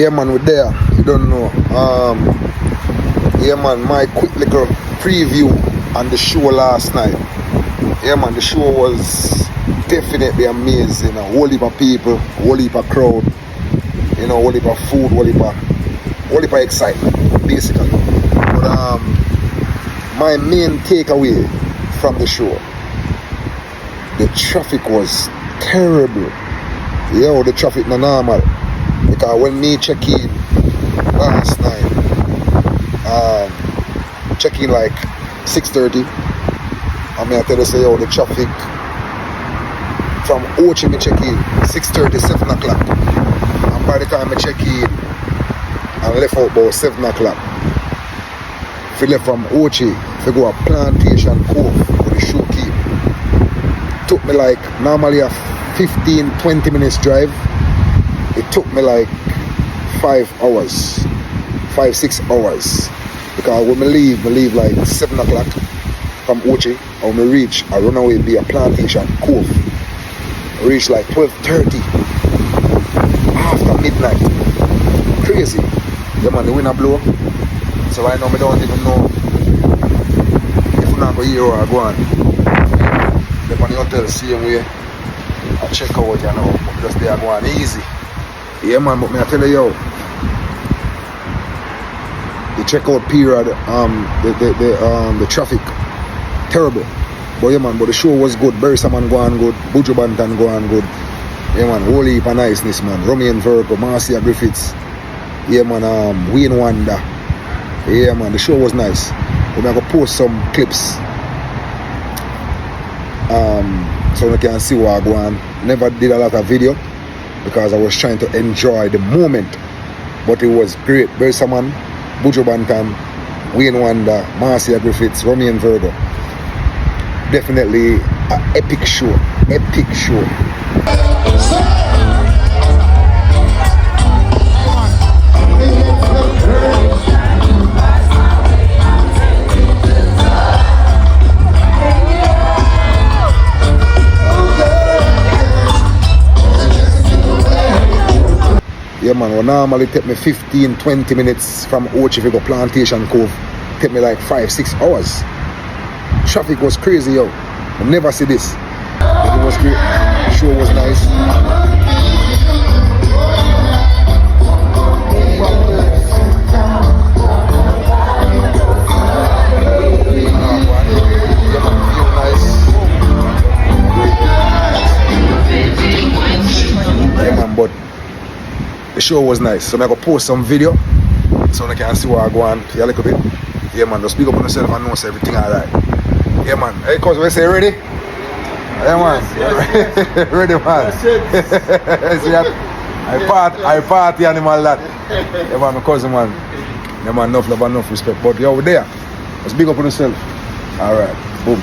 Yeah man, we're there. You don't know. Yeah man, my quick little preview on the show last night. Yeah man, the show was definitely amazing. A whole heap of people, a whole heap of crowd, you know, a whole heap of food, a whole heap of excitement, basically. But my main takeaway from the show, the traffic was terrible. Yo, the traffic not normal. Because when me check in last night, check in like 6:30, I mean I tell you say, yo, the traffic from Ochi me check in 6:30, 7 o'clock, and by the time I check in and left out about 7 o'clock, if you left from Ochi, if you go a Plantation Cove where the show keep, took me like normally a 15-20 minutes drive. It took me like 5 hours, 5-6 hours, because when I leave like 7 o'clock from Ochi, and when I reach, I run away via Plantation Cove. I reach like 12:30 after midnight. Crazy. Yeah man, the wind blow. So right now I don't even know if I'm not going here or I go on. They're on the hotel same way. I check out, you know, just there go on easy. Yeah man, but me I tell you, yo, the checkout period, the traffic, terrible. But yeah man, but the show was good. Beres Hammond go on good, Buju Banton go on good. Yeah man, whole heap of niceness man. Romeo and Virgo, Marcia Griffiths. Yeah man, Wayne Wonder. Yeah man, the show was nice. But I'm gonna post some clips, so you can see what I go on. Never did a lot of video, because I was trying to enjoy the moment, but it was great. Beres Hammond, Buju Banton, Wayne Wonder, Marcia Griffiths, Romeo and Virgo. Definitely an epic show, epic show. Yeah man, well normally take me 15-20 minutes from Ochi if you go Plantation Cove. Take me like 5-6 hours. Traffic was crazy, yo. I never see this. But it was great. The show was nice. Yeah man, but the show was nice. So I'm gonna post some video so I can see what I go on for a little bit. Yeah, man, just speak up on yourself and know so everything alright. Yeah, man. Hey, cuz, we say ready? Yeah, man. Yes. Ready, man. See that? I party animal that. Yeah, man, my cousin, man. Yeah, man, enough love and enough respect. But you're over there. Just big up on yourself. Alright. Boom.